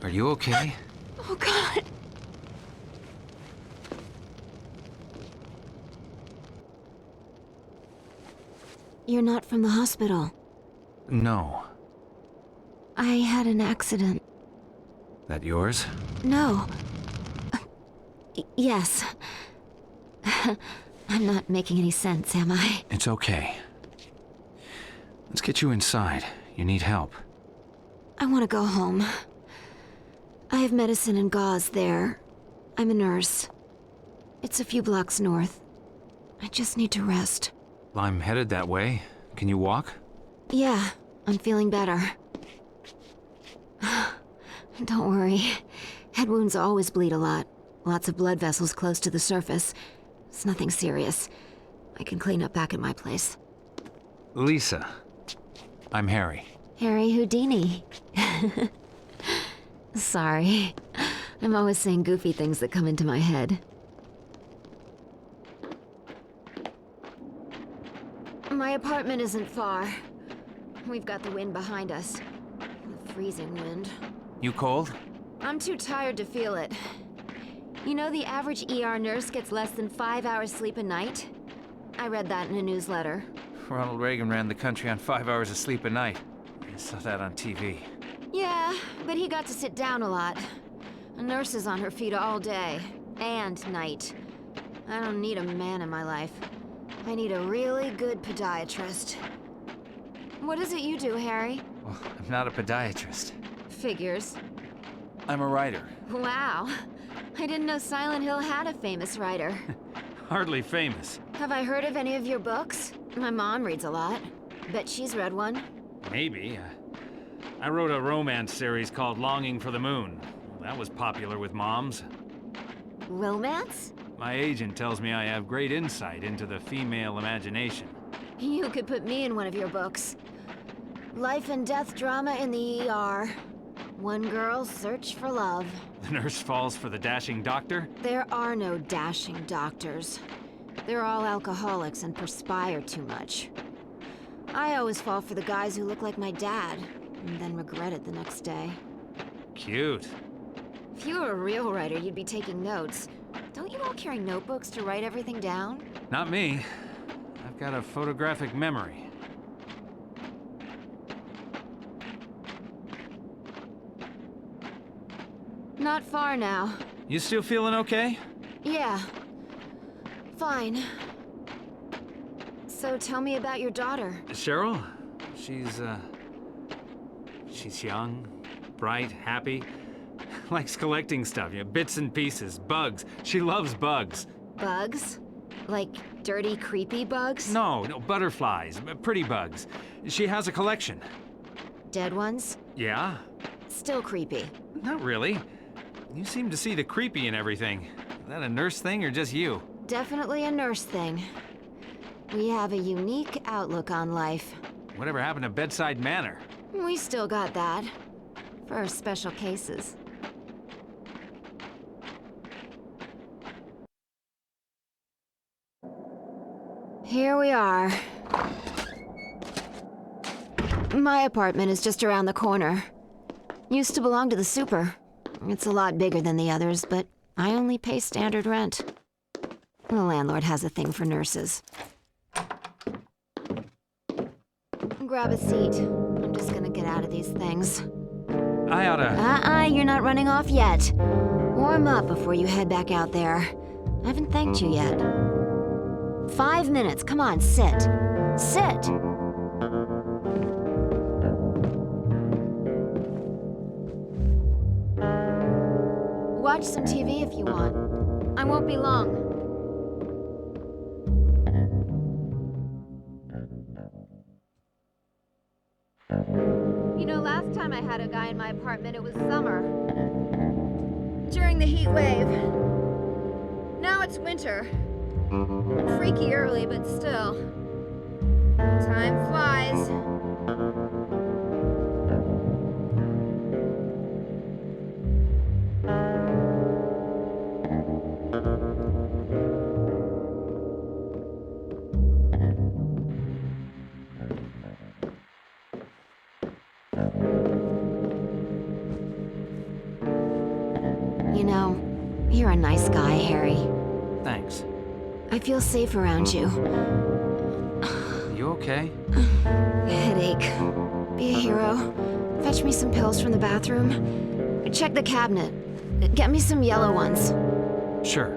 Are you okay? Oh, God. You're not from the hospital. No. I had an accident. That yours? No. Yes. I'm not making any sense, am I? It's okay. Let's get you inside. You need help. I want to go home. I have medicine and gauze there. I'm a nurse. It's a few blocks north. I just need to rest. I'm headed that way. Can you walk? Yeah, I'm feeling better. Don't worry. Head wounds always bleed a lot. Lots of blood vessels close to the surface. It's nothing serious. I can clean up back at my place. Lisa. I'm Harry. Harry Houdini. Sorry. I'm always saying goofy things that come into my head. My apartment isn't far. We've got the wind behind us. The freezing wind. You cold? I'm too tired to feel it. You know the average ER nurse gets less than 5 hours sleep a night? I read that in a newsletter. Ronald Reagan ran the country on 5 hours of sleep a night. I saw that on TV. Yeah, but he got to sit down a lot. A nurse is on her feet all day. And night. I don't need a man in my life. I need a really good podiatrist. What is it you do, Harry? Well, I'm not a podiatrist. Figures. I'm a writer. Wow. I didn't know Silent Hill had a famous writer. Hardly famous. Have I heard of any of your books? My mom reads a lot. Bet she's read one. Maybe. I wrote a romance series called Longing for the Moon. That was popular with moms. Romance? My agent tells me I have great insight into the female imagination. You could put me in one of your books. Life and death drama in the ER. One girl's search for love. The nurse falls for the dashing doctor? There are no dashing doctors. They're all alcoholics and perspire too much. I always fall for the guys who look like my dad, and then regret it the next day. Cute. If you were a real writer, you'd be taking notes. Don't you all carry notebooks to write everything down? Not me. I've got a photographic memory. Not far now. You still feeling okay? Yeah. Fine. So tell me about your daughter. Cheryl? She's young, bright, happy. Likes collecting stuff, bits and pieces, bugs. She loves bugs. Bugs? Like dirty, creepy bugs? No, butterflies, pretty bugs. She has a collection. Dead ones? Yeah? Still creepy. Not really. You seem to see the creepy in everything. Is that a nurse thing or just you? Definitely a nurse thing. We have a unique outlook on life. Whatever happened to bedside manner? We still got that. For special cases. Here we are. My apartment is just around the corner. Used to belong to the super. It's a lot bigger than the others, but I only pay standard rent. The landlord has a thing for nurses. Grab a seat. I'm just gonna get out of these things. I oughta... You're not running off yet. Warm up before you head back out there. I haven't thanked you yet. 5 minutes, come on, sit. Sit! Watch some TV if you want. I won't be long. You know, last time I had a guy in my apartment, it was summer. During the heat wave. Now it's winter. Freaky early, but still. Time flies. You know, you're a nice guy, Harry. Thanks. I feel safe around you. You okay? Headache. Be a hero. Fetch me some pills from the bathroom. Check the cabinet. Get me some yellow ones. Sure.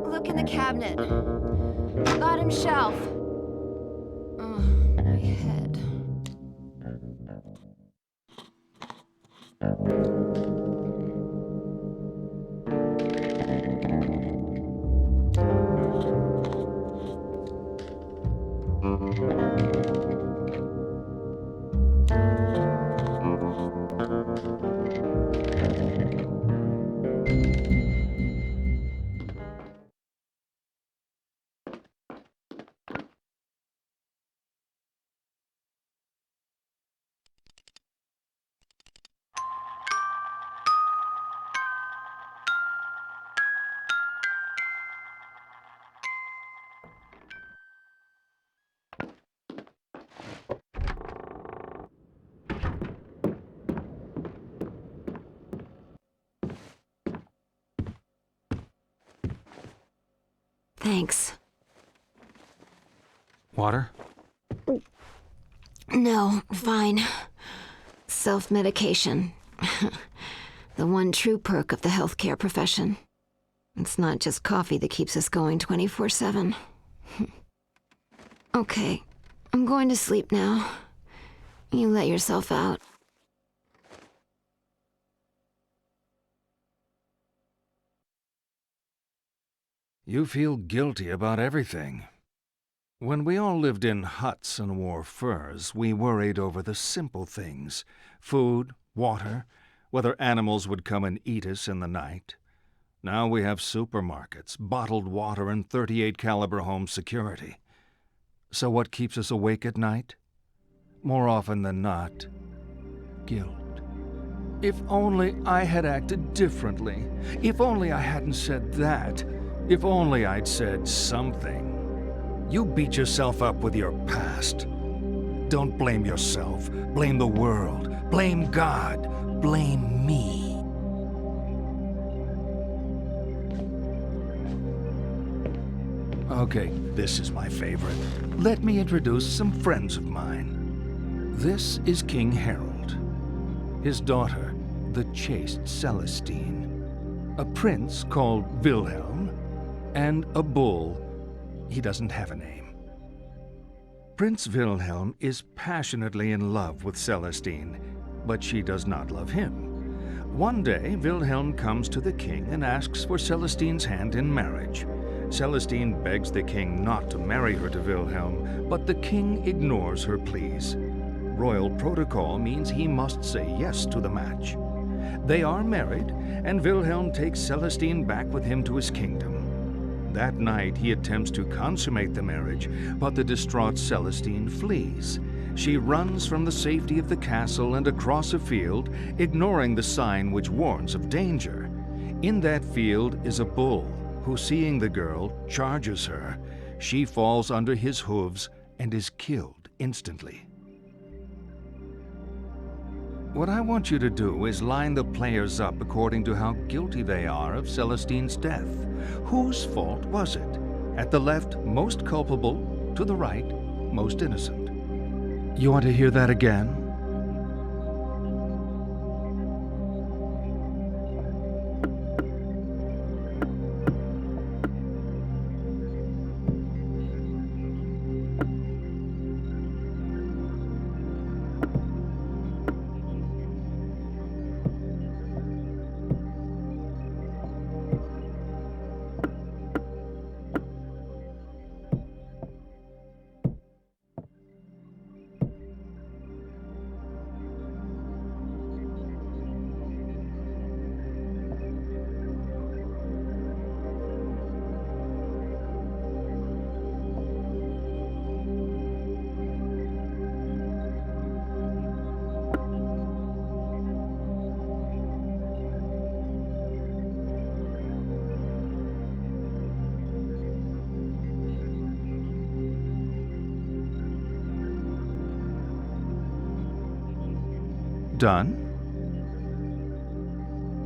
Look in the cabinet. Bottom shelf. Oh, my head. Thanks. Water? No, fine. Self-medication. The one true perk of the healthcare profession. It's not just coffee that keeps us going 24/7. Okay, I'm going to sleep now. You let yourself out. You feel guilty about everything. When we all lived in huts and wore furs, we worried over the simple things: food, water, whether animals would come and eat us in the night. Now we have supermarkets, bottled water, and .38 caliber home security. So what keeps us awake at night? More often than not, guilt. If only I had acted differently. If only I hadn't said that. If only I'd said something. You beat yourself up with your past. Don't blame yourself. Blame the world. Blame God. Blame me. Okay, this is my favorite. Let me introduce some friends of mine. This is King Harold. His daughter, the chaste Celestine. A prince called Wilhelm. And a bull. He doesn't have a name. Prince Wilhelm is passionately in love with Celestine, but she does not love him. One day, Wilhelm comes to the king and asks for Celestine's hand in marriage. Celestine begs the king not to marry her to Wilhelm, but the king ignores her pleas. Royal protocol means he must say yes to the match. They are married, and Wilhelm takes Celestine back with him to his kingdom. That night, he attempts to consummate the marriage, but the distraught Celestine flees. She runs from the safety of the castle and across a field, ignoring the sign which warns of danger. In that field is a bull, who, seeing the girl, charges her. She falls under his hooves and is killed instantly. What I want you to do is line the players up according to how guilty they are of Celestine's death. Whose fault was it? At the left, most culpable. To the right, most innocent. You want to hear that again? done?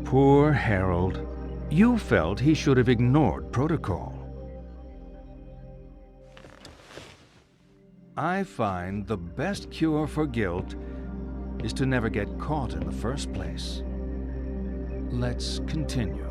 Poor Harold. You felt he should have ignored protocol. I find the best cure for guilt is to never get caught in the first place. Let's continue.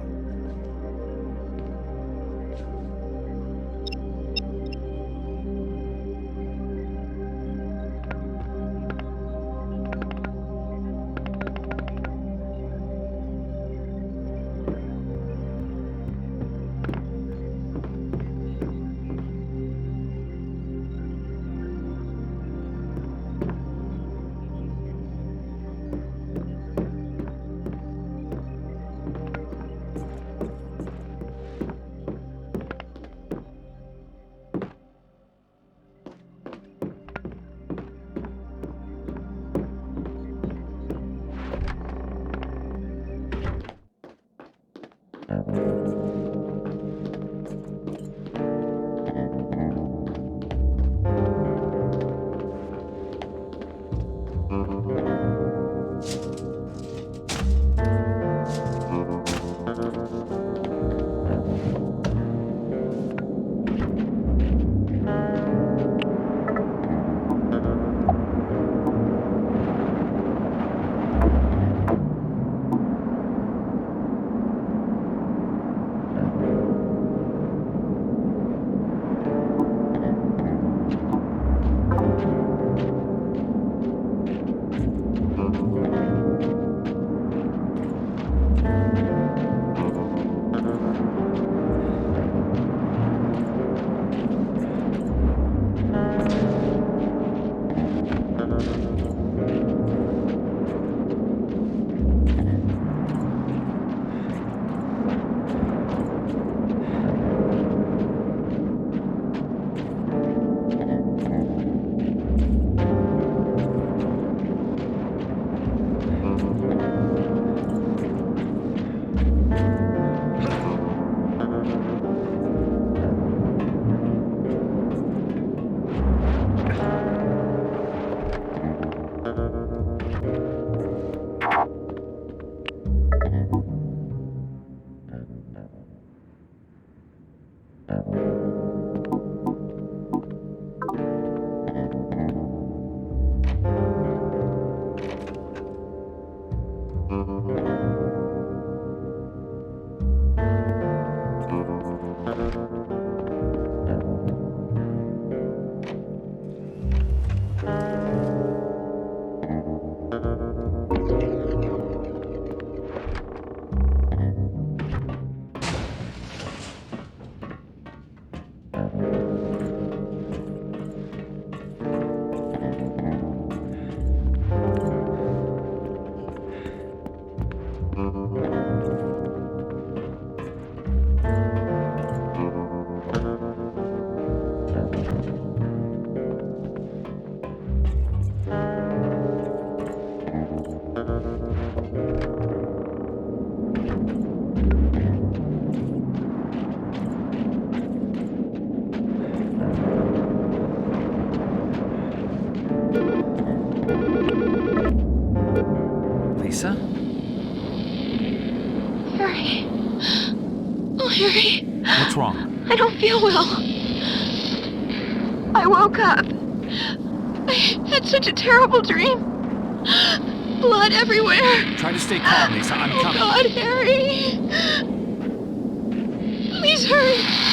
Lisa? Harry. Oh, Harry. What's wrong? I don't feel well. I woke up. I had such a terrible dream. Blood everywhere. Try to stay calm, Lisa. I'm Oh, coming. God, Harry. Please hurry.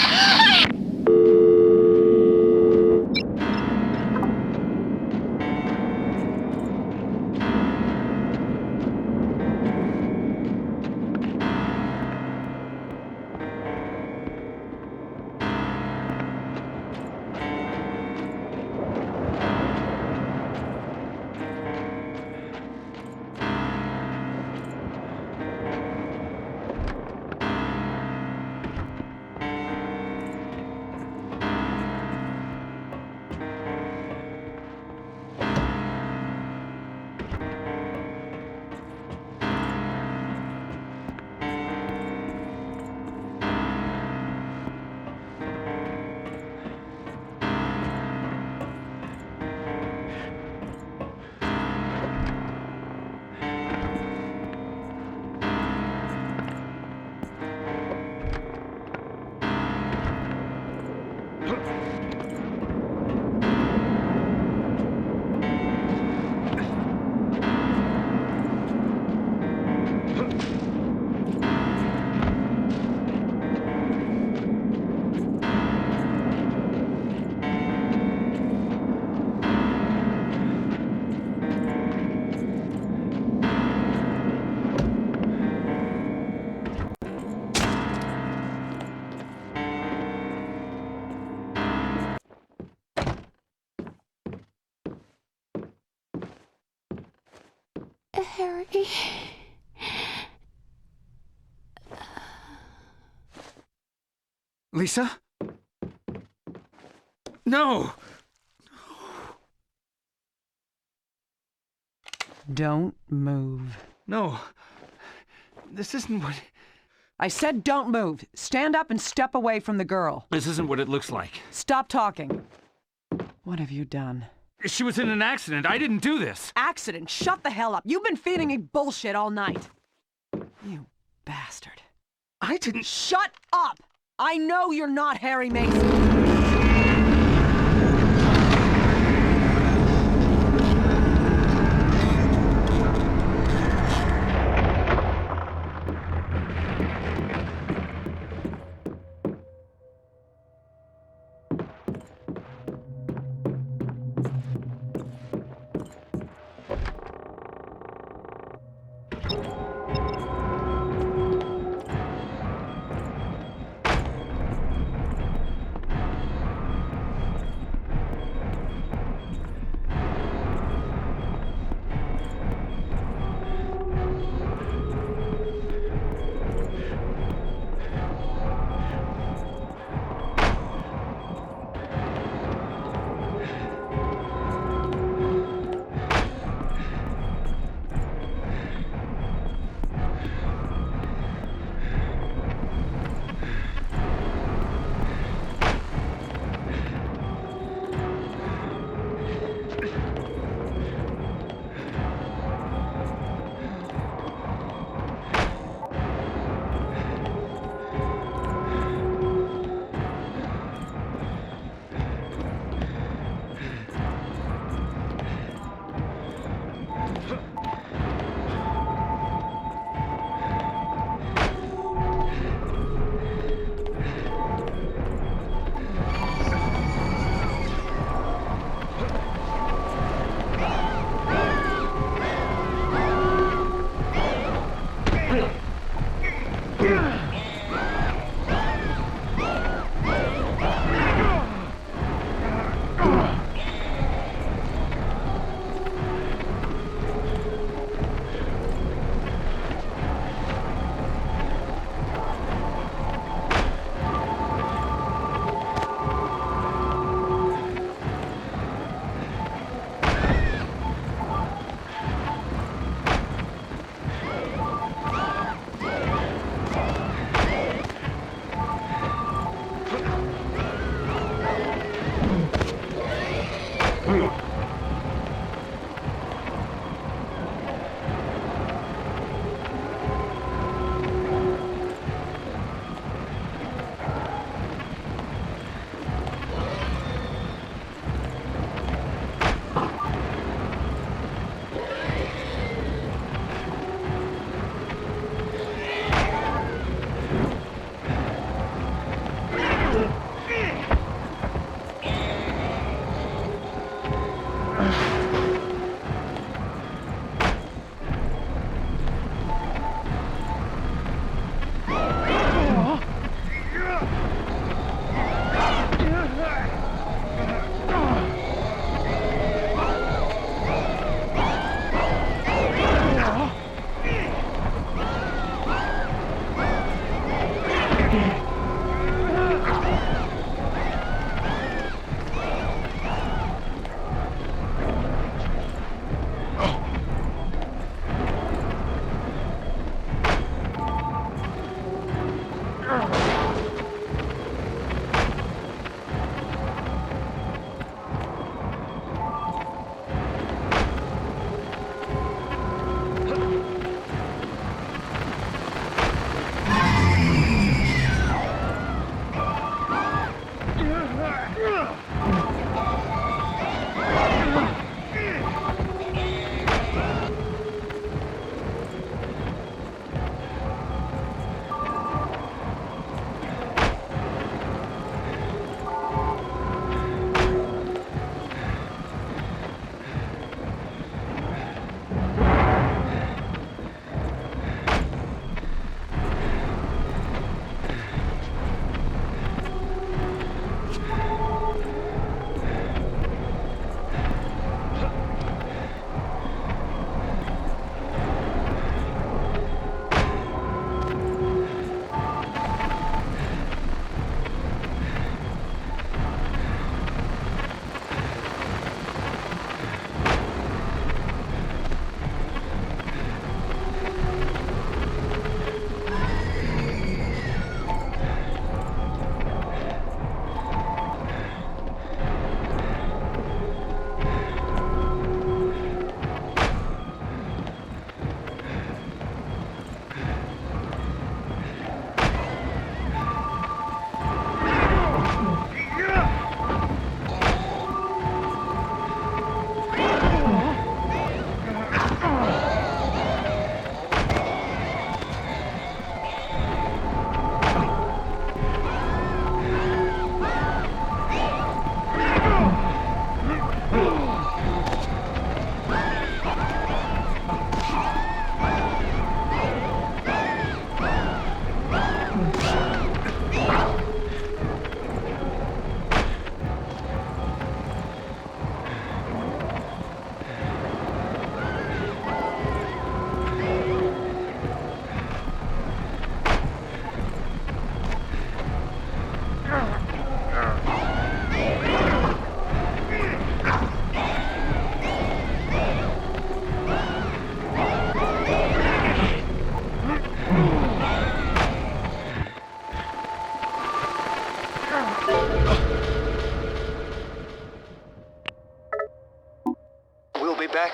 Harry. Lisa? No! Don't move. No. This isn't what... I said don't move. Stand up and step away from the girl. This isn't what it looks like. Stop talking. What have you done? She was in an accident. I didn't do this. Accident. Shut the hell up. You've been feeding me bullshit all night. You bastard. I didn't... Shut up! I know you're not Harry Mason.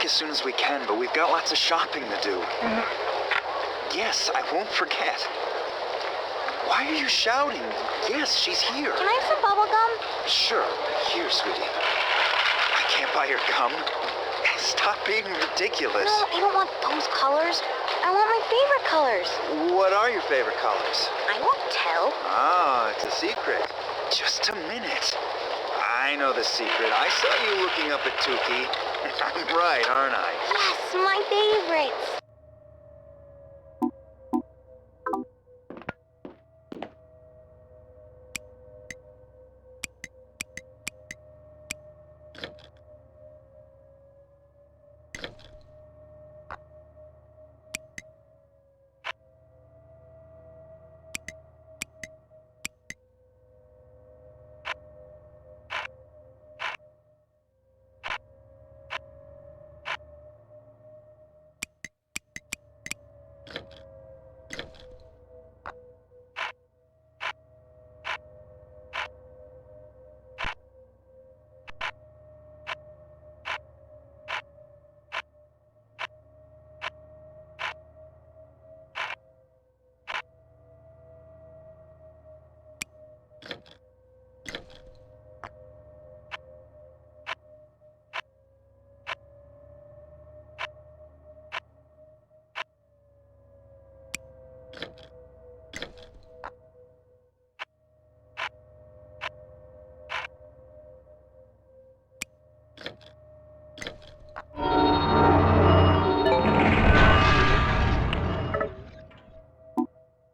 as soon as we can, but we've got lots of shopping to do. Yes, I won't forget. Why are you shouting? Yes, she's here. Can I have some bubble gum? Sure. Here, sweetie. I can't buy your gum. Stop being ridiculous. No, I don't want those colors. I want my favorite colors. What are your favorite colors? I won't tell. Ah, it's a secret. Just a minute. I know the secret. I saw you looking up at Tuki. I'm right, aren't I? Yes, my favorites.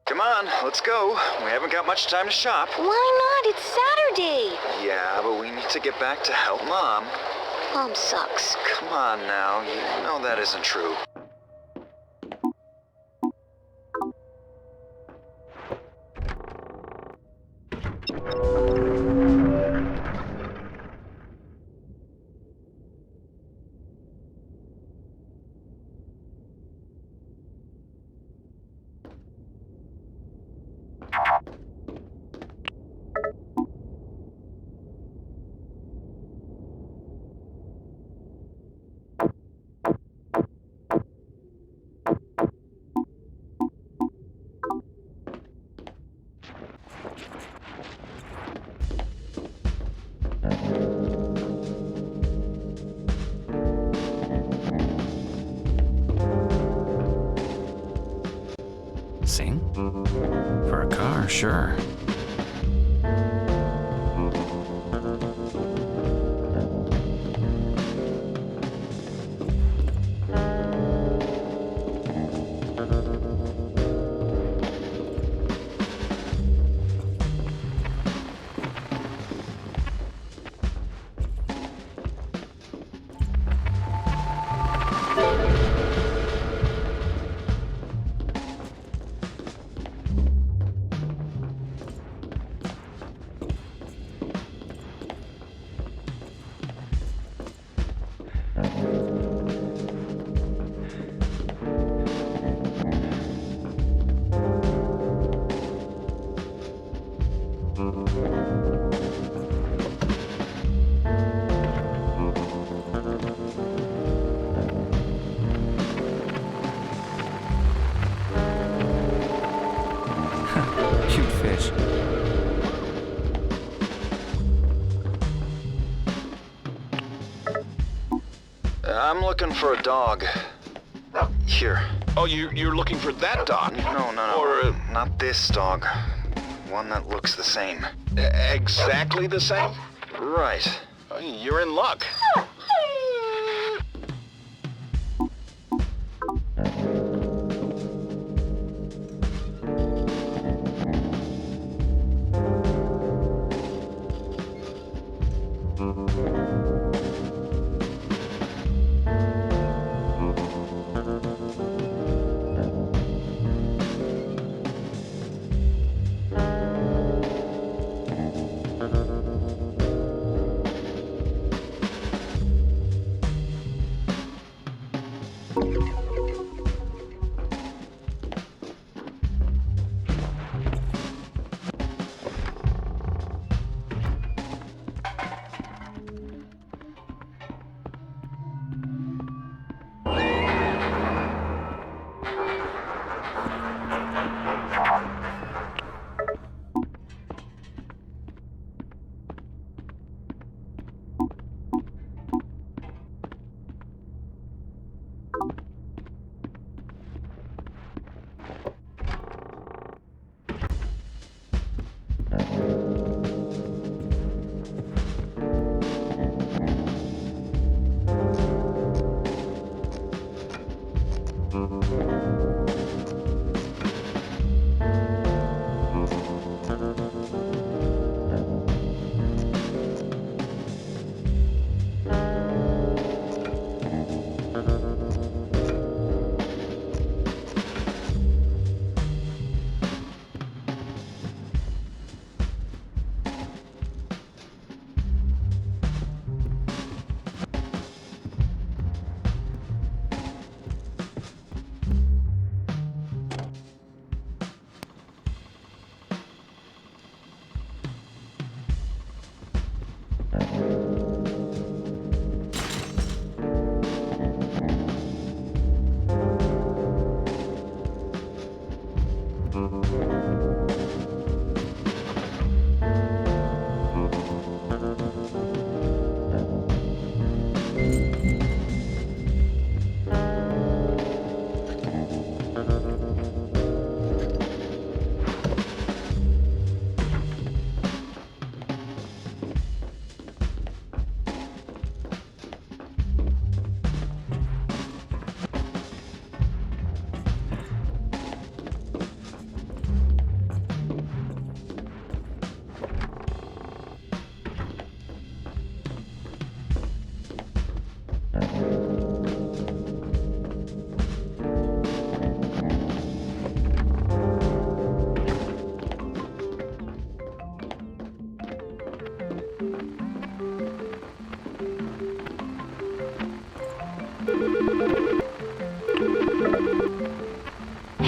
Come on, let's go. We haven't got much time to shop. Why not? It's Saturday. Yeah, but we need to get back to help Mom. Mom sucks. Come on now, you know that isn't true. Sing? For a car, sure. Cute fish. I'm looking for a dog. Here. Oh, you're looking for that dog? No. Or not this dog. One that looks the same. exactly the same? Right. You're in luck.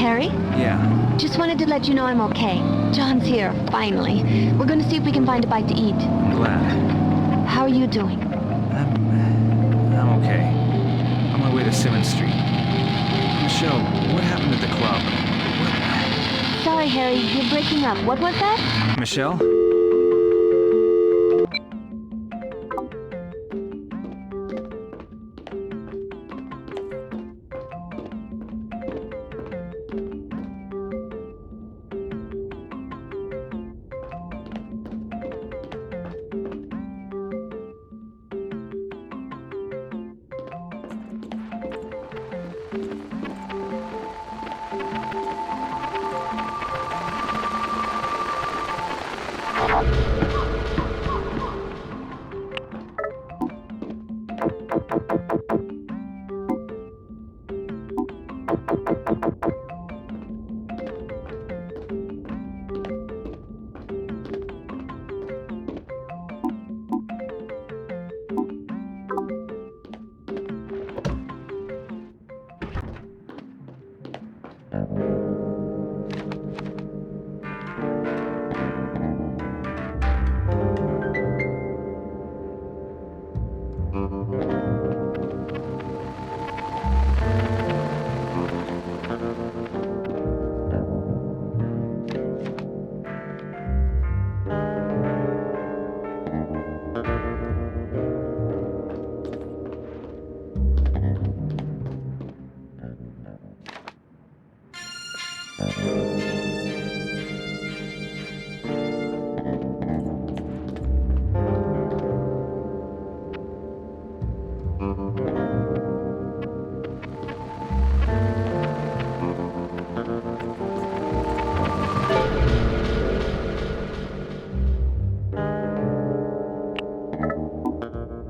Harry? Yeah. Just wanted to let you know I'm okay. John's here, finally. We're gonna see if we can find a bite to eat. I'm glad. How are you doing? I'm okay. On my way to Simmons Street. Michelle, what happened at the club? Sorry, Harry, you're breaking up. What was that? Michelle?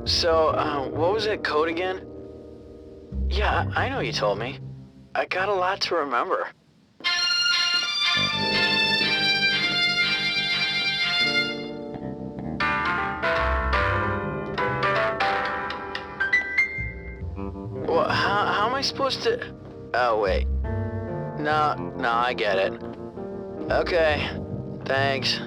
So, what was that code again? Yeah, I know you told me. I got a lot to remember. Well, how am I supposed to... Oh, wait. No, I get it. Okay, thanks.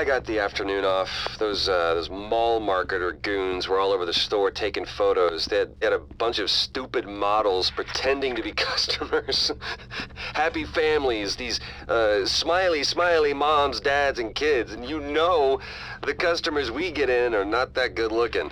I got the afternoon off. Those mall marketer goons were all over the store taking photos. They had a bunch of stupid models pretending to be customers. Happy families, these smiley moms, dads, and kids. And you know the customers we get in are not that good looking.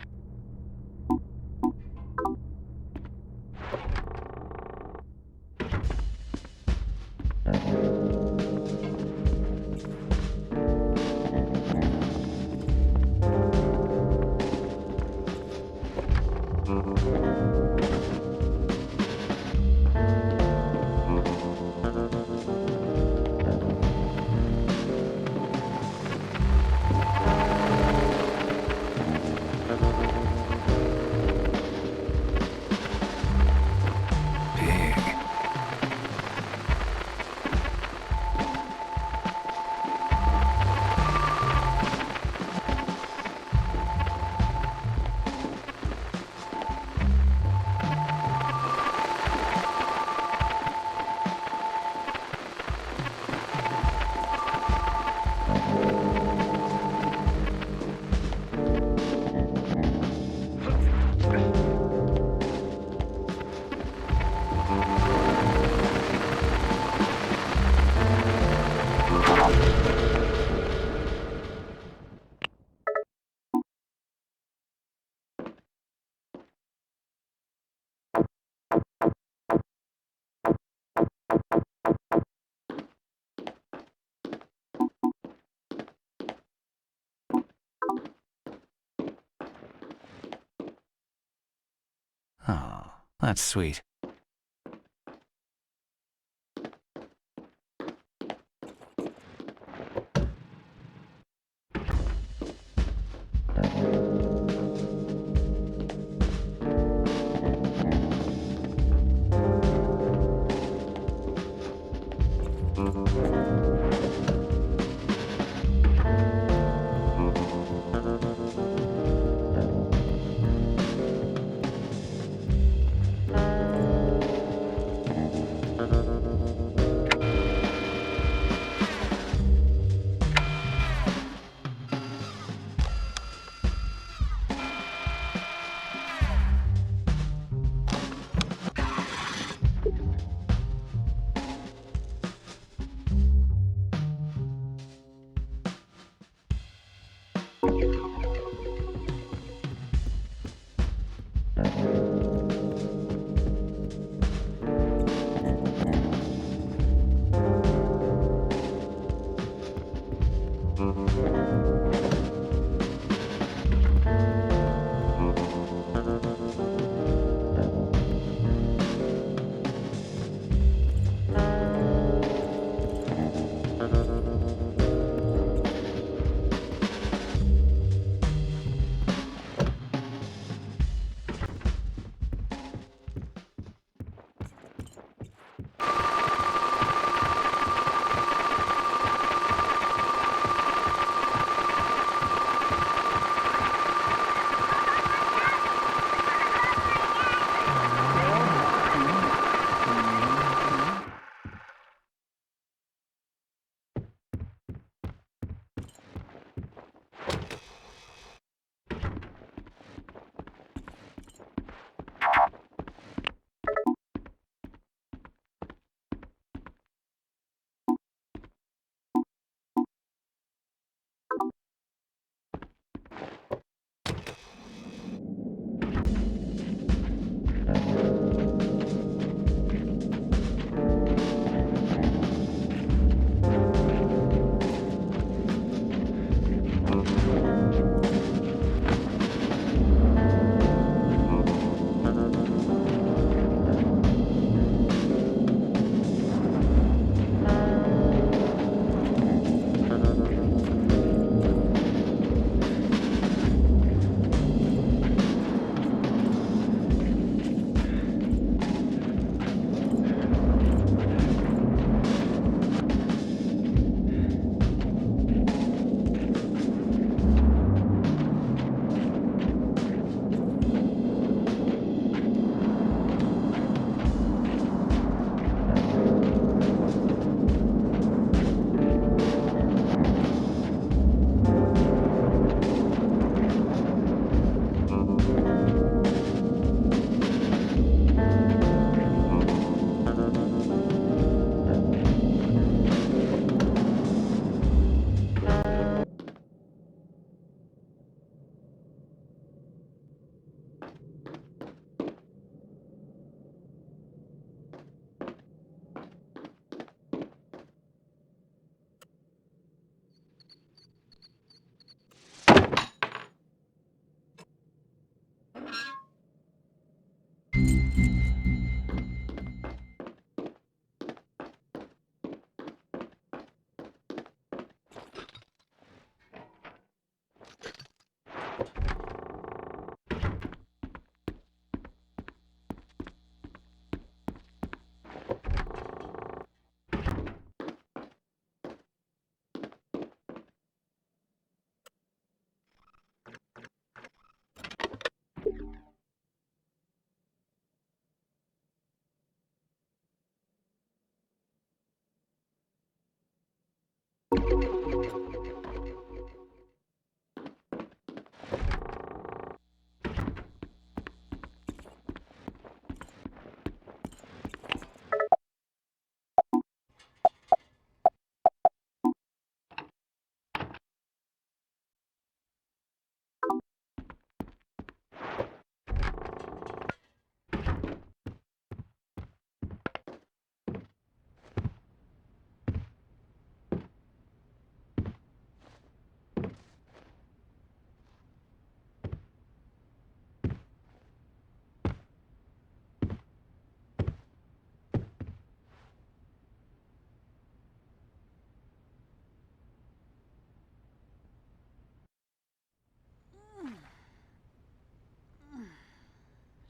Oh, that's sweet.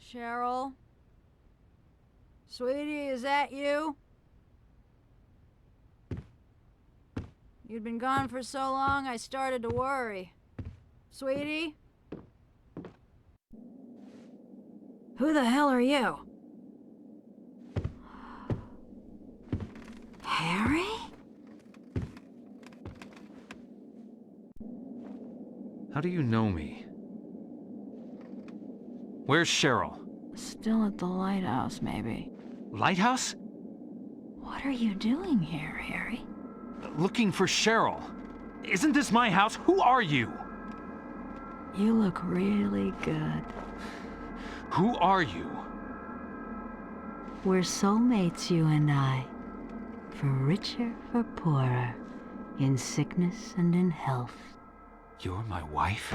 Cheryl? Sweetie, is that you? You'd been gone for so long, I started to worry. Sweetie? Who the hell are you? Harry? How do you know me? Where's Cheryl? Still at the lighthouse, maybe. Lighthouse? What are you doing here, Harry? Looking for Cheryl. Isn't this my house? Who are you? You look really good. Who are you? We're soulmates, you and I. For richer, for poorer. In sickness and in health. You're my wife?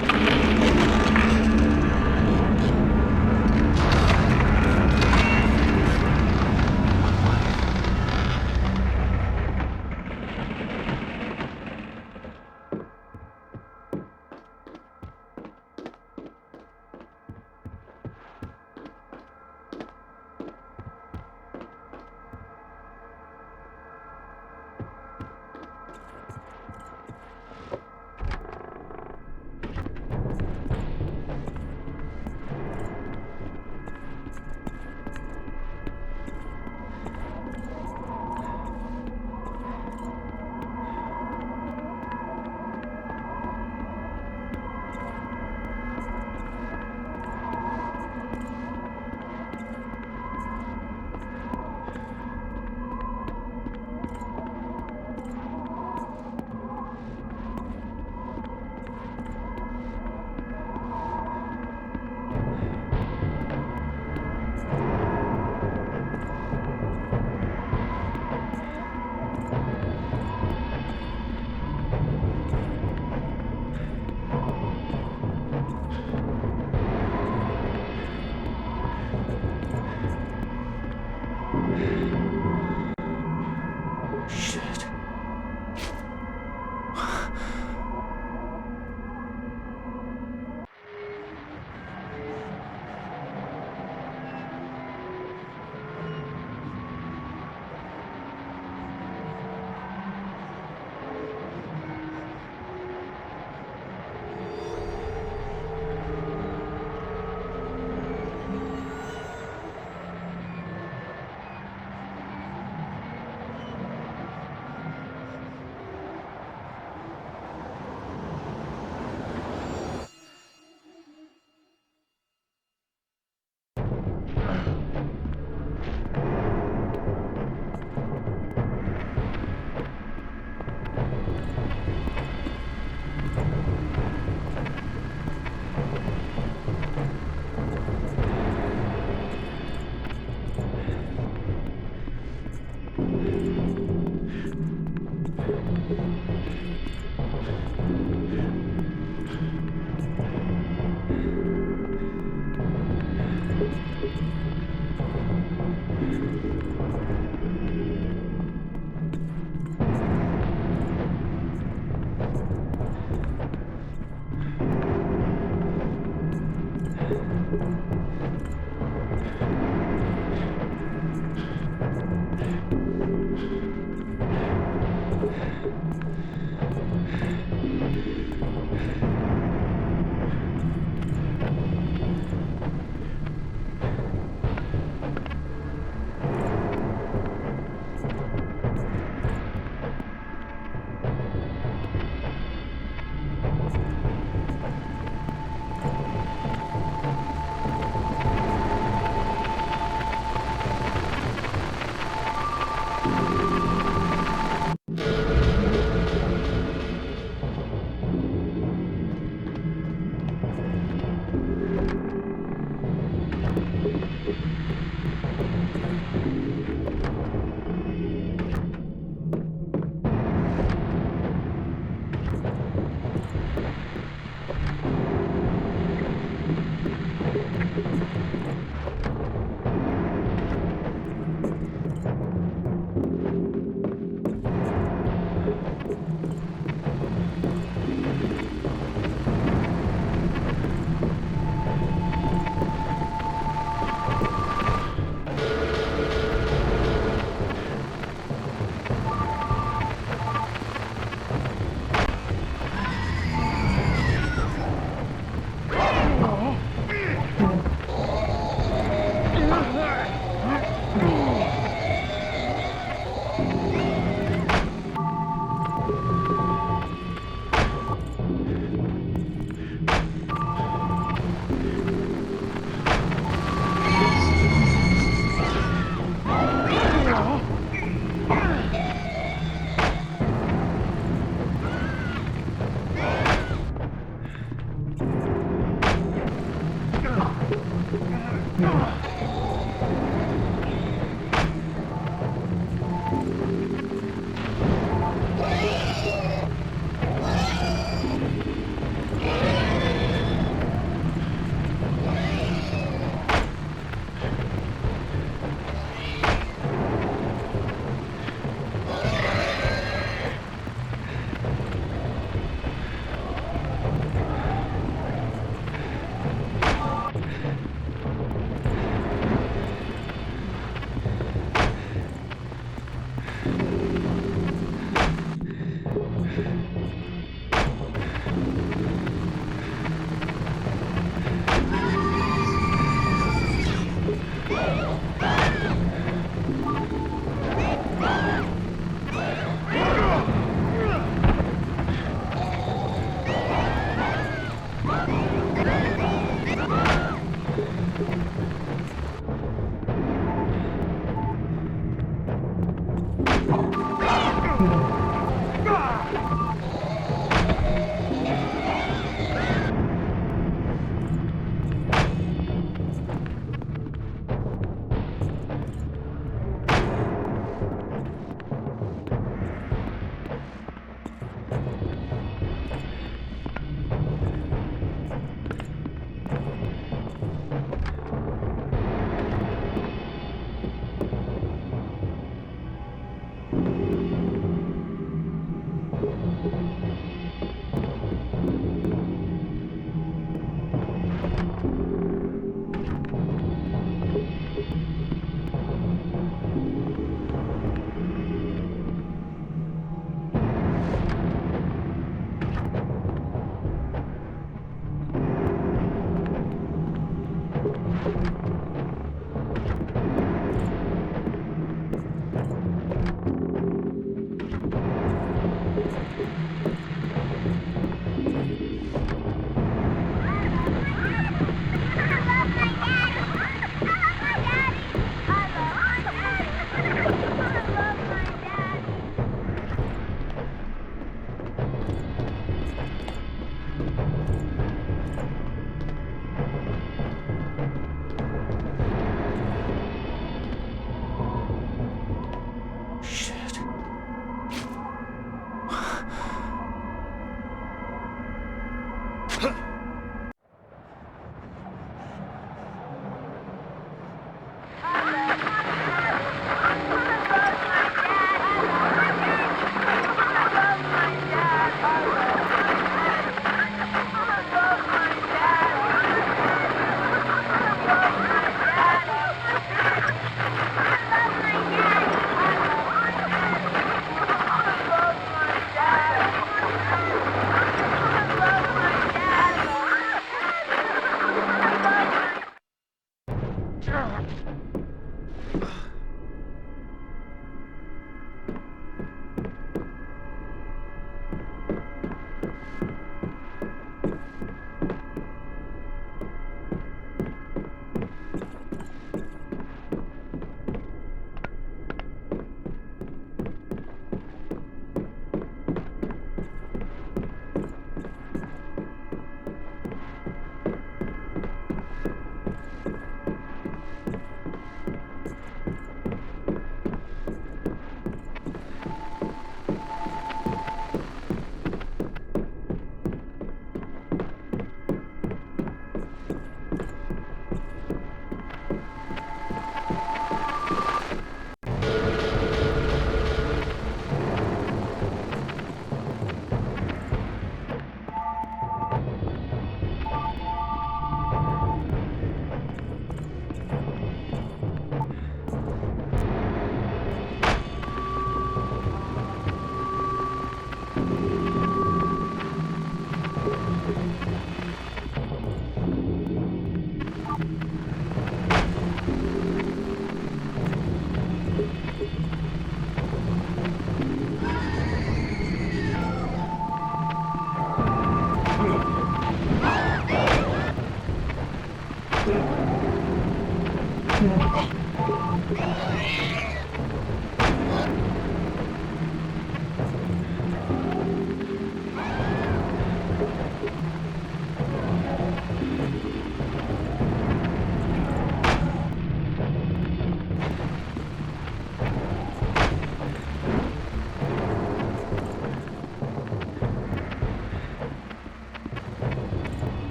Shit.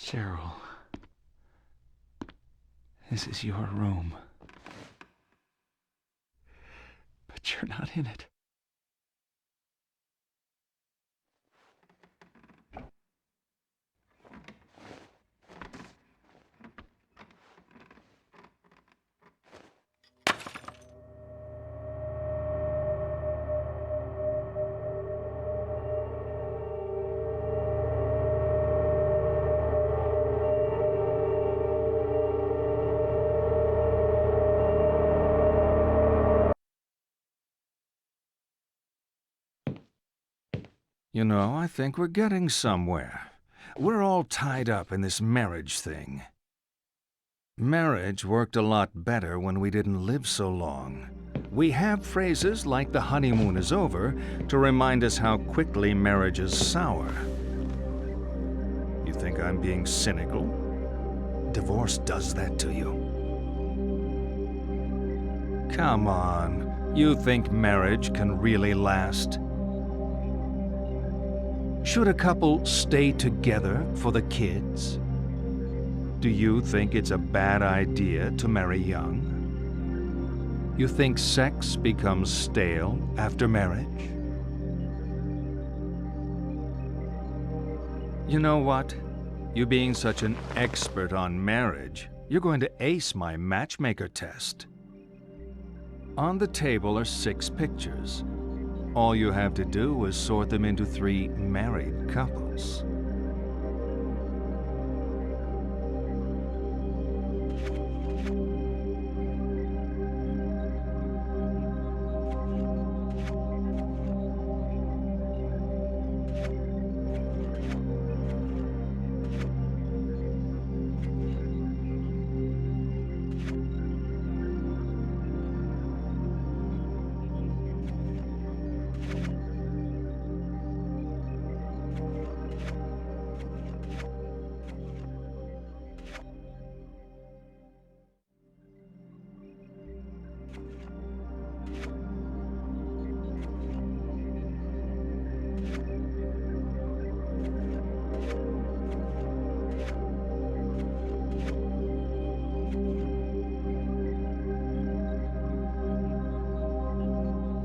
Cheryl, this is your room. But you're not in it. You know, I think we're getting somewhere. We're all tied up in this marriage thing. Marriage worked a lot better when we didn't live so long. We have phrases like the honeymoon is over to remind us how quickly marriage is sour. You think I'm being cynical? Divorce does that to you. Come on, you think marriage can really last? Should a couple stay together for the kids? Do you think it's a bad idea to marry young? You think sex becomes stale after marriage? You know what? You being such an expert on marriage, you're going to ace my matchmaker test. On the table are 6 pictures. All you have to do is sort them into 3 married couples.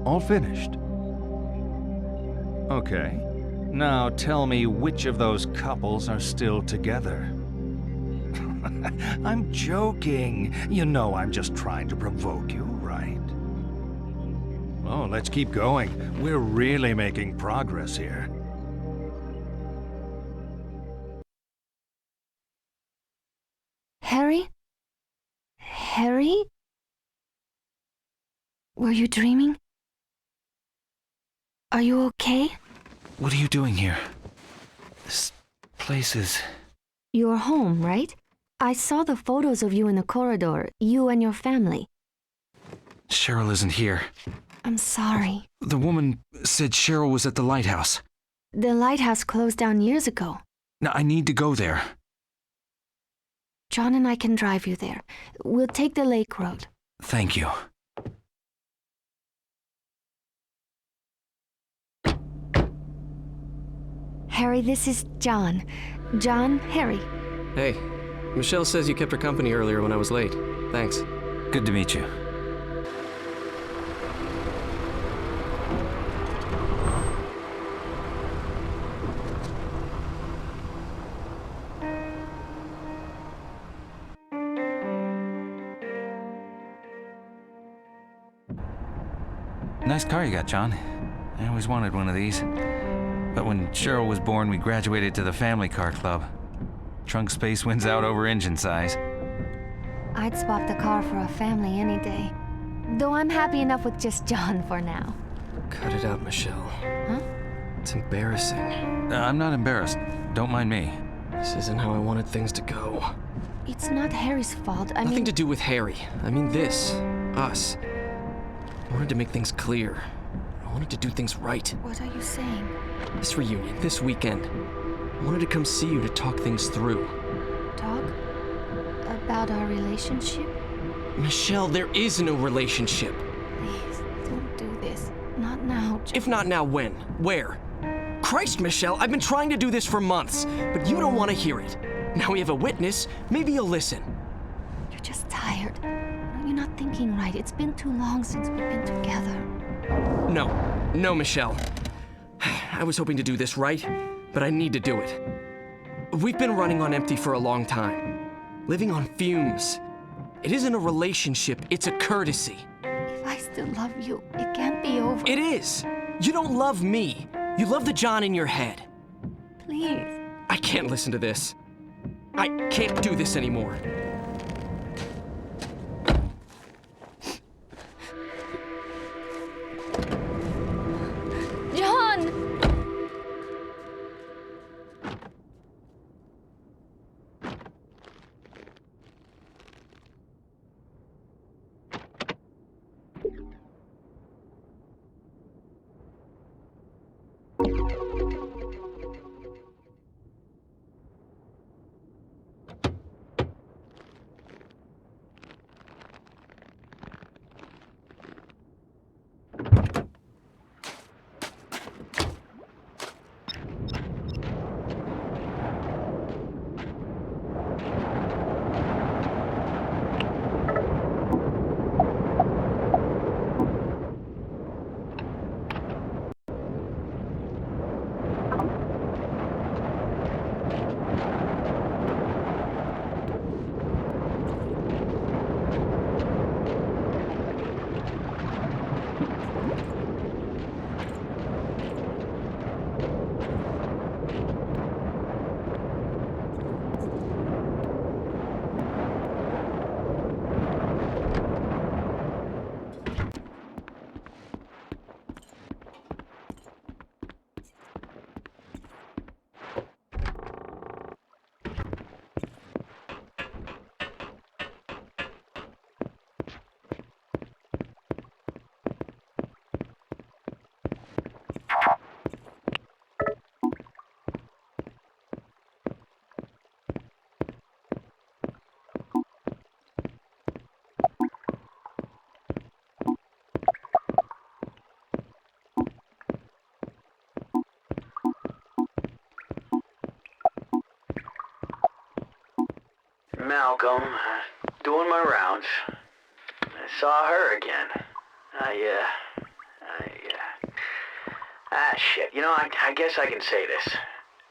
All finished? Okay. Now tell me which of those couples are still together. I'm joking. You know I'm just trying to provoke you, right? Oh, let's keep going. We're really making progress here. Harry? Harry? Were you dreaming? Are you okay? What are you doing here? This place is... You're home, right? I saw the photos of you in the corridor, you and your family. Cheryl isn't here. I'm sorry. The woman said Cheryl was at the lighthouse. The lighthouse closed down years ago. Now, I need to go there. John and I can drive you there. We'll take the lake road. Thank you. Harry, this is John. John, Harry. Hey, Michelle says you kept her company earlier when I was late. Thanks. Good to meet you. Nice car you got, John. I always wanted one of these. But when Cheryl was born, we graduated to the family car club. Trunk space wins out over engine size. I'd swap the car for a family any day. Though I'm happy enough with just John for now. Cut it out, Michelle. Huh? It's embarrassing. I'm not embarrassed. Don't mind me. This isn't how I wanted things to go. It's not Harry's fault. Nothing to do with Harry. I mean this. Us. I wanted to make things clear. I wanted to do things right. What are you saying? This reunion, this weekend. I wanted to come see you to talk things through. Talk? About our relationship? Michelle, there is no relationship. Please, don't do this. Not now, John. If not now, when? Where? Christ, Michelle, I've been trying to do this for months, but you don't want to hear it. Now we have a witness. Maybe you'll listen. You're just tired. You're not thinking right. It's been too long since we've been together. No, Michelle. I was hoping to do this right, but I need to do it. We've been running on empty for a long time. Living on fumes. It isn't a relationship, it's a courtesy. If I still love you, it can't be over. It is! You don't love me. You love the John in your head. Please. I can't listen to this. I can't do this anymore. John! Malcolm, doing my rounds. I saw her again. Shit. You know, I guess I can say this.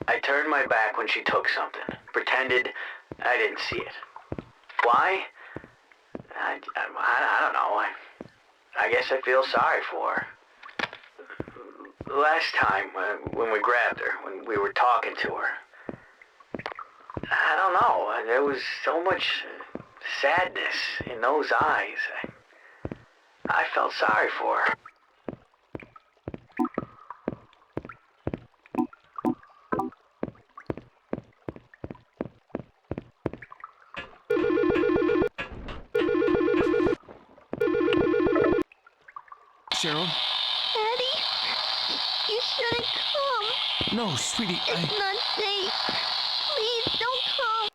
I turned my back when she took something. Pretended I didn't see it. Why? I don't know. I guess I feel sorry for her. Last time, when we grabbed her, when we were talking to her, I don't know. There was so much sadness in those eyes. I felt sorry for her. Cheryl? Daddy, you shouldn't come. No, sweetie, It's not safe. Please don't come.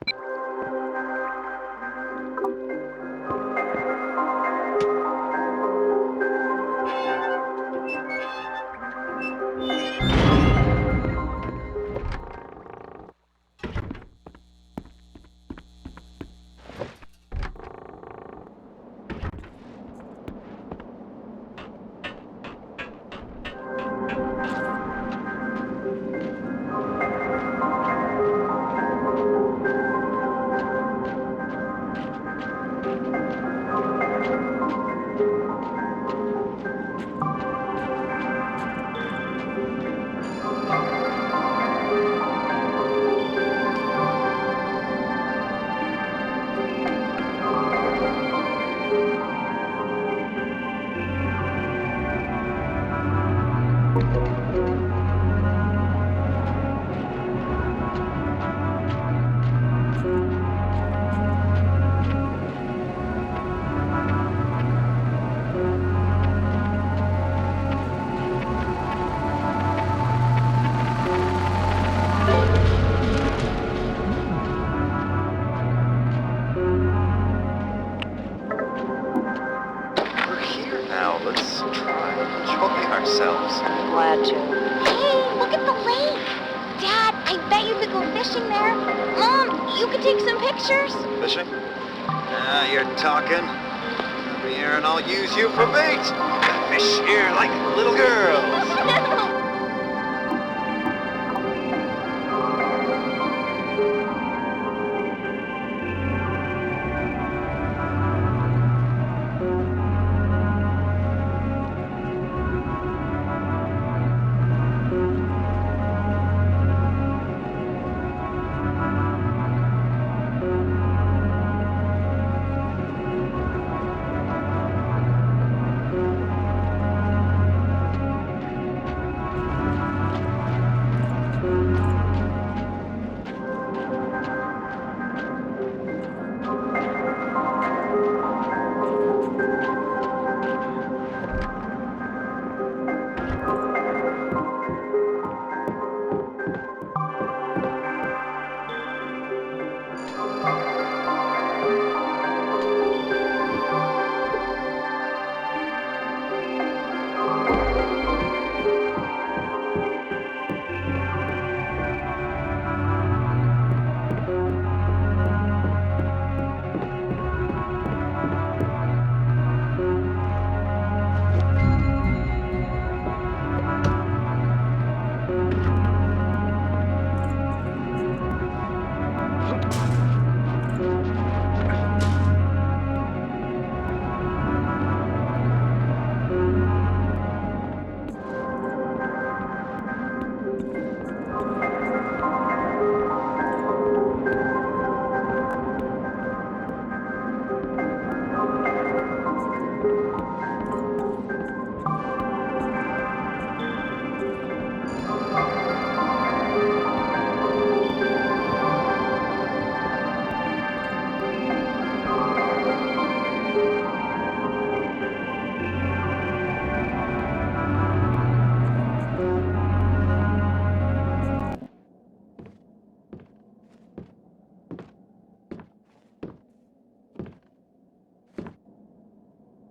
Glad to. Hey, look at the lake. Dad, I bet you could go fishing there. Mom, you you could take some pictures. Fishing? Ah, you're talking. Come here and I'll use you for bait. Fish here like little girls.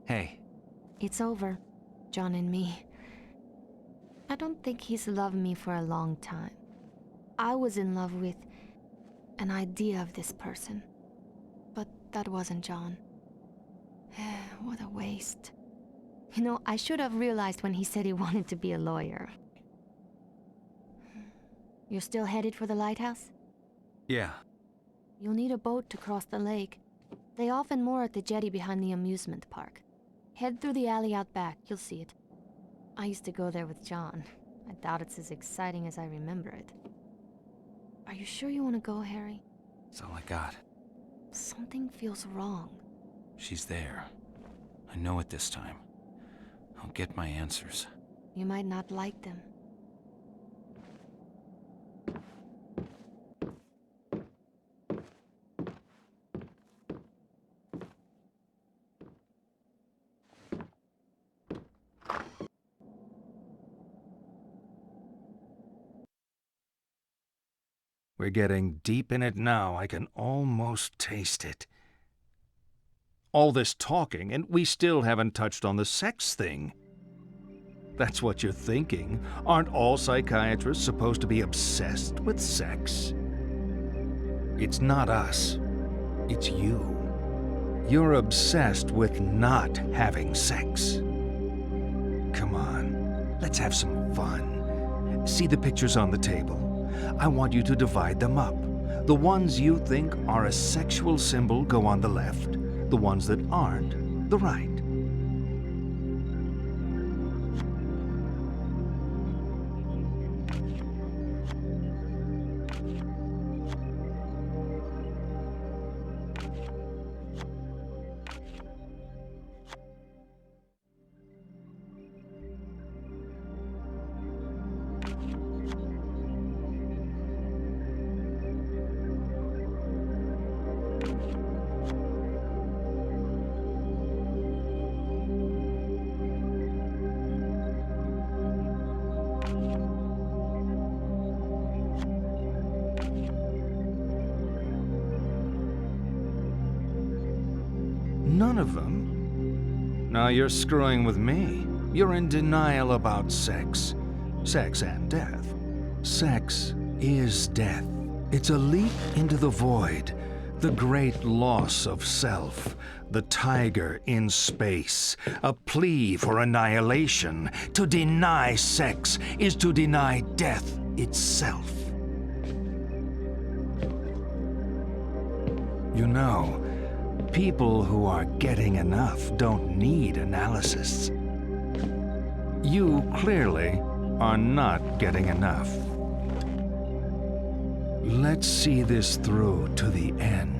Hey. It's over, John and me. I don't think he's loved me for a long time. I was in love with an idea of this person. But that wasn't John. What a waste. You know, I should have realized when he said he wanted to be a lawyer. You're still headed for the lighthouse? Yeah. You'll need a boat to cross the lake. They often moor at the jetty behind the amusement park. Head through the alley out back, you'll see it. I used to go there with John. I doubt it's as exciting as I remember it. Are you sure you want to go, Harry? That's all I got. Something feels wrong. She's there. I know it this time. I'll get my answers. You might not like them. We're getting deep in it now. I can almost taste it. All this talking, and we still haven't touched on the sex thing. That's what you're thinking. Aren't all psychiatrists supposed to be obsessed with sex? It's not us. It's you. You're obsessed with not having sex. Come on, let's have some fun. See the pictures on the table. I want you to divide them up. The ones you think are a sexual symbol go on the left. The ones that aren't, the right. None of them? Now you're screwing with me. You're in denial about sex. Sex and death. Sex is death. It's a leap into the void, the great loss of self, the tiger in space, a plea for annihilation. To deny sex is to deny death itself. You know, people who are getting enough don't need analysis. You clearly are not getting enough. Let's see this through to the end.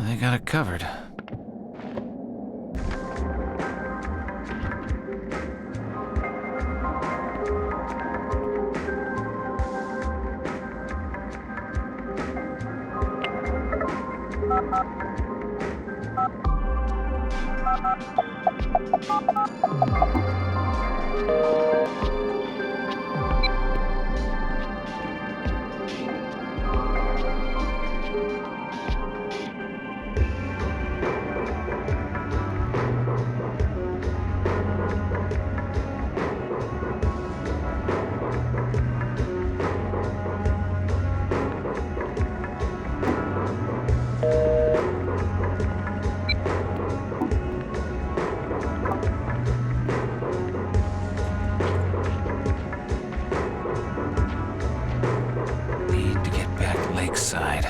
They got it covered. Need to get back lakeside.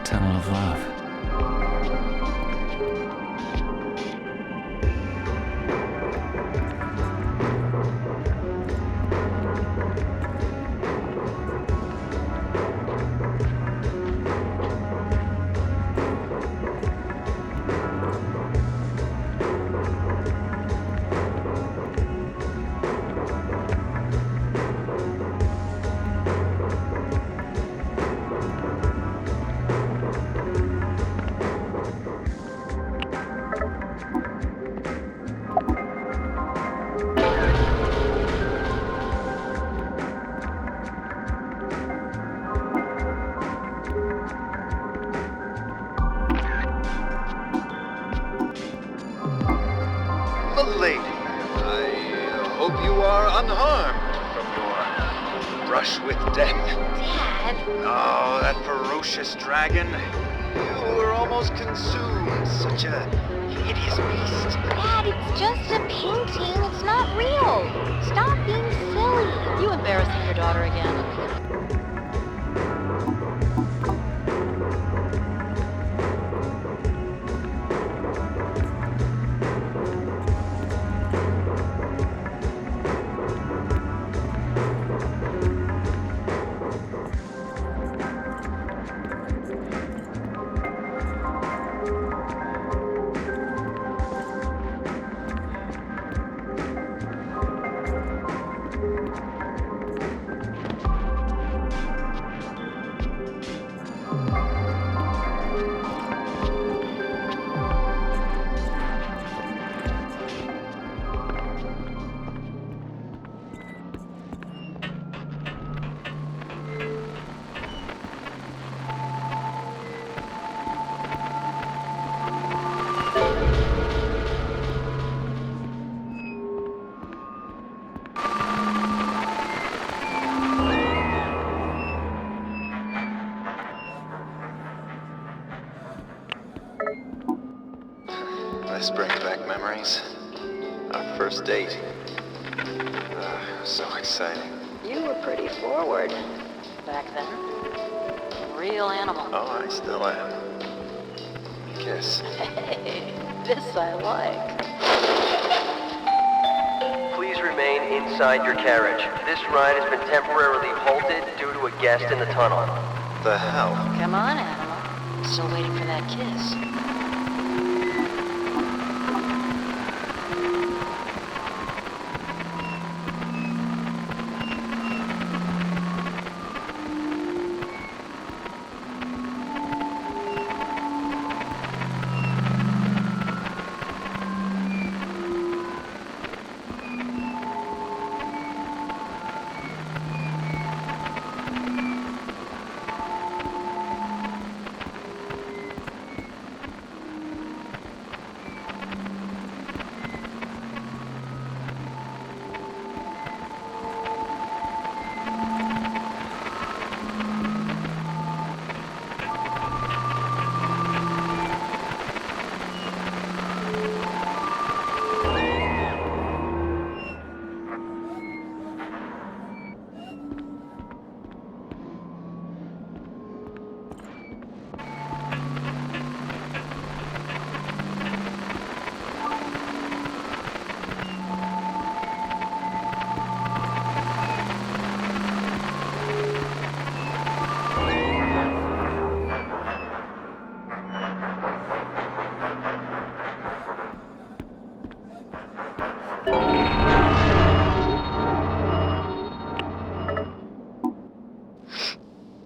Tunnel of Love. are unharmed from your brush with death. Dad. Oh, that ferocious dragon. You were almost consumed. Such a hideous beast. Dad, it's just a painting. It's not real. Stop being silly. You embarrassing your daughter again. This brings back memories. Our first date. So exciting. You were pretty forward back then. Real animal. Oh, I still am. Kiss. Hey, this I like. Please remain inside your carriage. This ride has been temporarily halted due to a guest in the tunnel. The hell? Come on, animal. Still waiting for that kiss.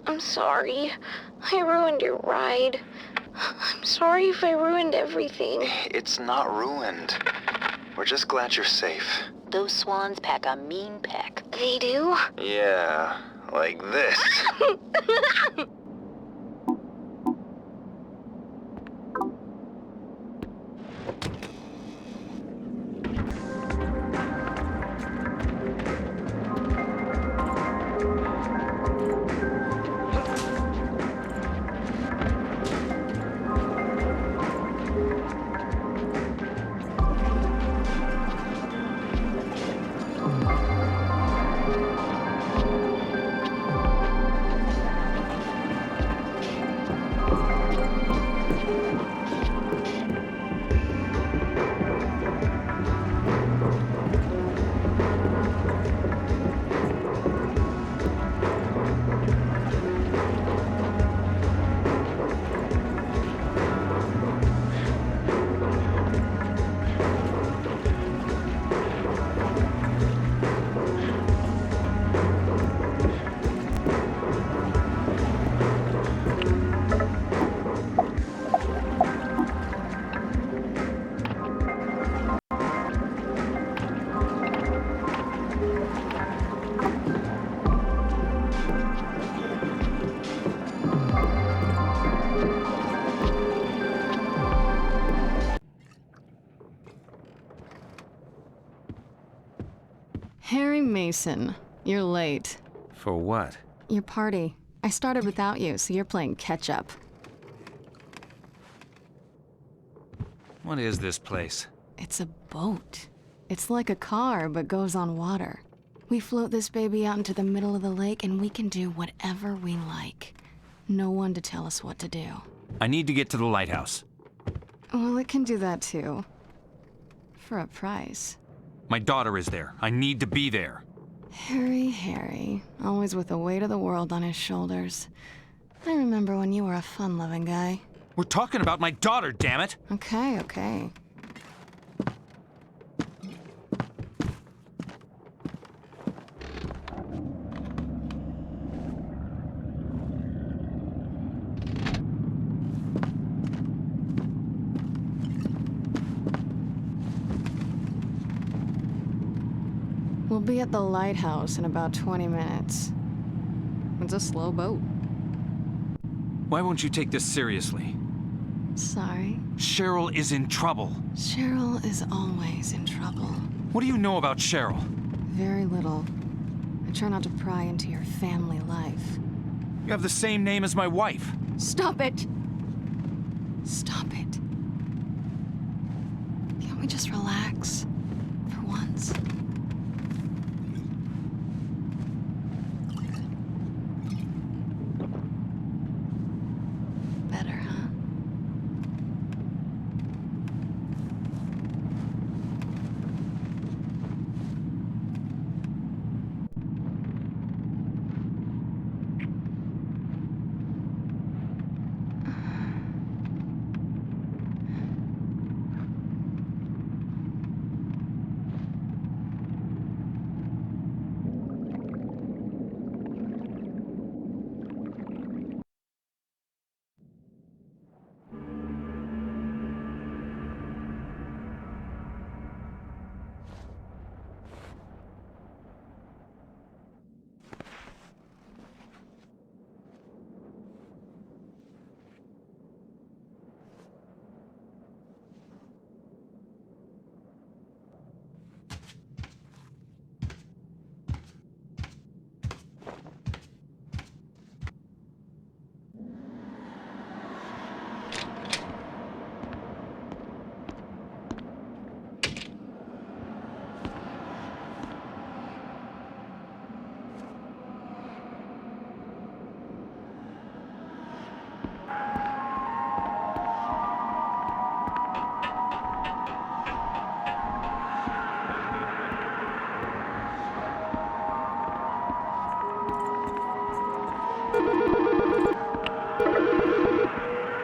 I'm sorry. I ruined your ride. I'm sorry if I ruined everything. It's not ruined. We're just glad you're safe. Those swans pack a mean peck. They do? Yeah, like this. Harry Mason, you're late. For what? Your party. I started without you, so you're playing catch-up. What is this place? It's a boat. It's like a car, but goes on water. We float this baby out into the middle of the lake, and we can do whatever we like. No one to tell us what to do. I need to get to the lighthouse. Well, it can do that too. For a price. My daughter is there. I need to be there. Harry, always with the weight of the world on his shoulders. I remember when you were a fun-loving guy. We're talking about my daughter, damn it! Okay. We'll be at the lighthouse in about 20 minutes. It's a slow boat. Why won't you take this seriously? Sorry. Cheryl is in trouble. Cheryl is always in trouble. What do you know about Cheryl? Very little. I try not to pry into your family life. You have the same name as my wife. Stop it! Stop it. Can't we just relax? For once? Better, huh?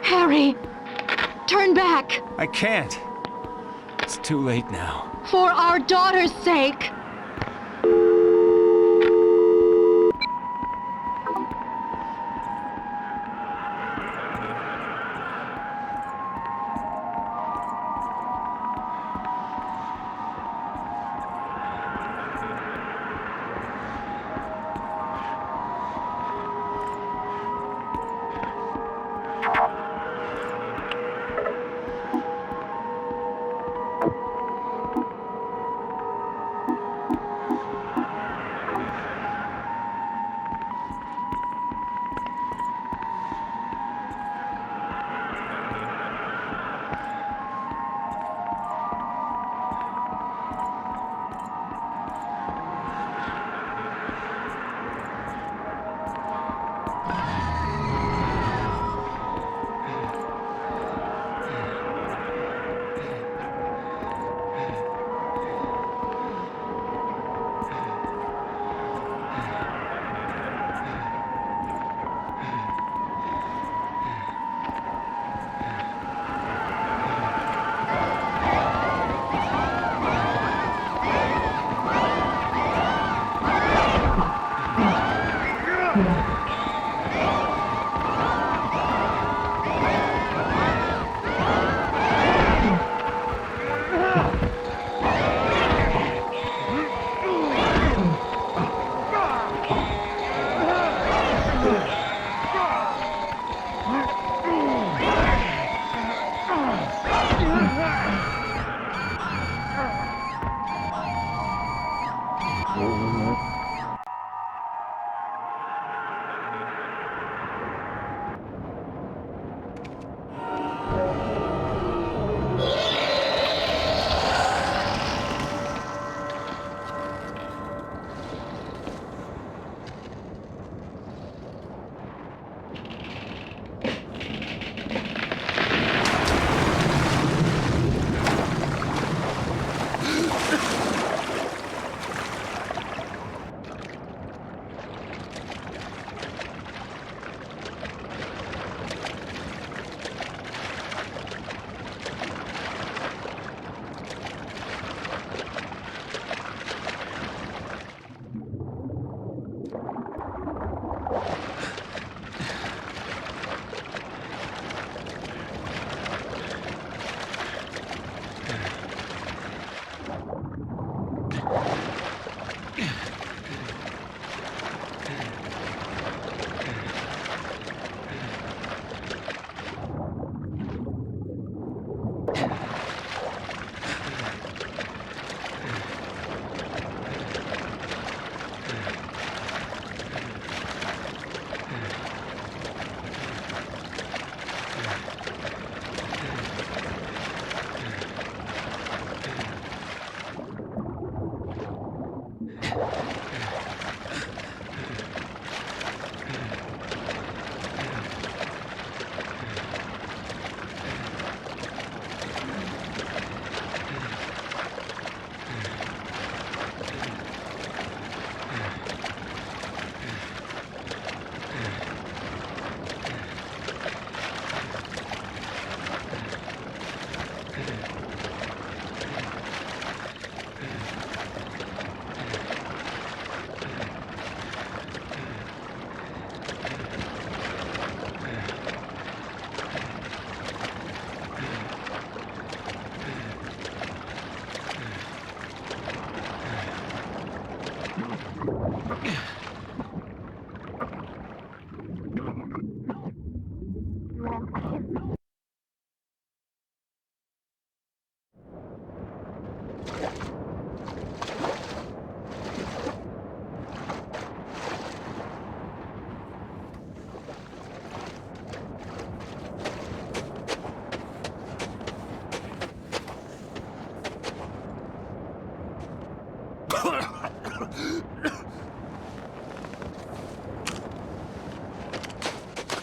Harry! Turn back! I can't. It's too late now. For our daughter's sake!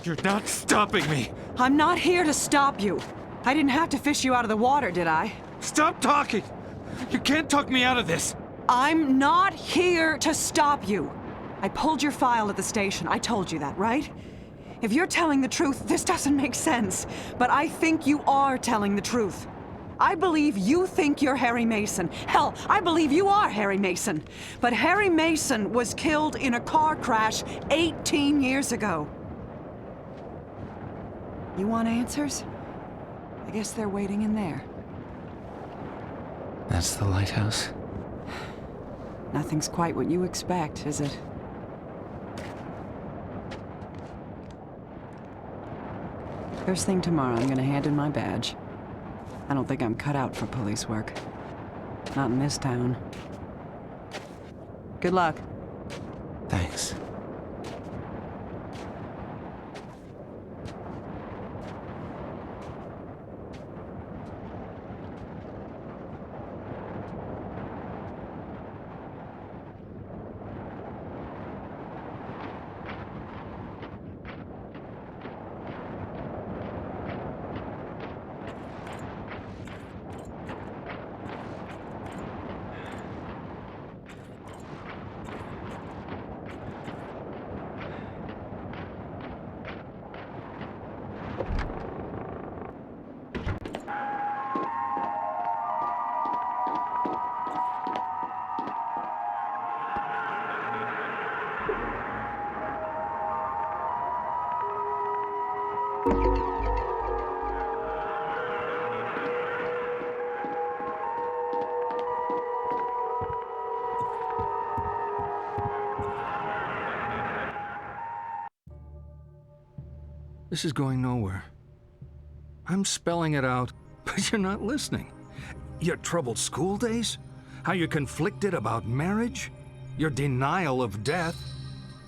You're not stopping me! I'm not here to stop you. I didn't have to fish you out of the water, did I? Stop talking! You can't talk me out of this! I'm not here to stop you. I pulled your file at the station. I told you that, right? If you're telling the truth, this doesn't make sense. But I think you are telling the truth. I believe you think you're Harry Mason. Hell, I believe you are Harry Mason. But Harry Mason was killed in a car crash 18 years ago. You want answers? I guess they're waiting in there. That's the lighthouse? Nothing's quite what you expect, is it? First thing tomorrow, I'm gonna hand in my badge. I don't think I'm cut out for police work. Not in this town. Good luck. Thanks. This is going nowhere. I'm spelling it out, but you're not listening. Your troubled school days? How you're conflicted about marriage? Your denial of death?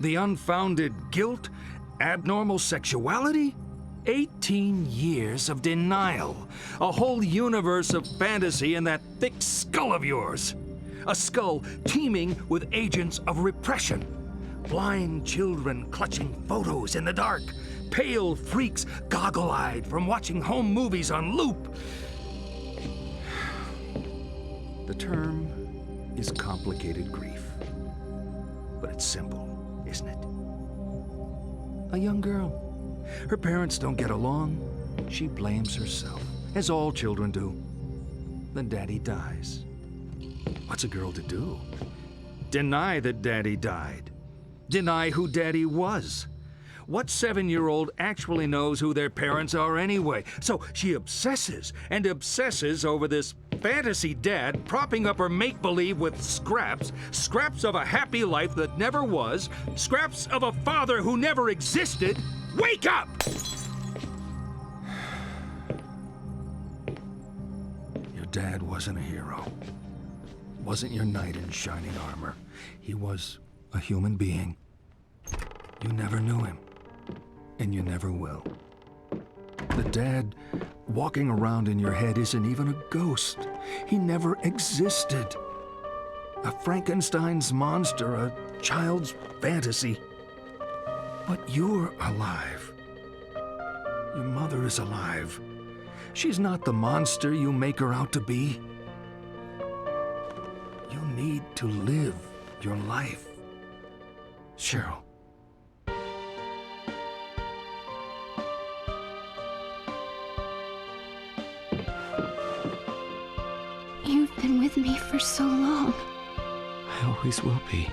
The unfounded guilt? Abnormal sexuality? 18 years of denial. A whole universe of fantasy in that thick skull of yours. A skull teeming with agents of repression. Blind children clutching photos in the dark. Pale freaks goggle-eyed from watching home movies on loop. The term is complicated grief. But it's simple, isn't it? A young girl. Her parents don't get along. She blames herself, as all children do. Then Daddy dies. What's a girl to do? Deny that Daddy died. Deny who Daddy was. What 7-year-old actually knows who their parents are anyway? So she obsesses and obsesses over this fantasy dad propping up her make-believe with scraps of a happy life that never was, scraps of a father who never existed. Wake up! dad wasn't a hero. Wasn't your knight in shining armor. He was a human being. You never knew him, and you never will. The dad walking around in your head isn't even a ghost. He never existed. A Frankenstein's monster, a child's fantasy. But you're alive. Your mother is alive. She's not the monster you make her out to be. You need to live your life. Cheryl. You've been with me for so long. I always will be.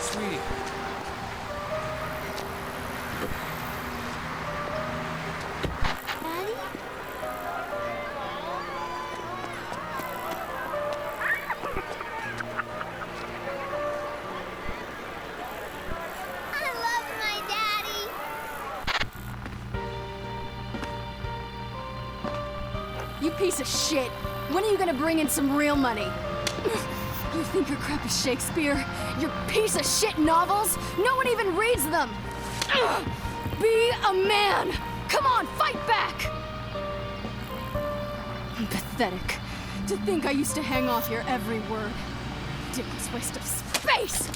Sweetie. You piece of shit! When are you gonna bring in some real money? You think your crap is Shakespeare? Your piece of shit novels? No one even reads them! Be a man! Come on, fight back! Pathetic. To think I used to hang off your every word. Ridiculous waste of space!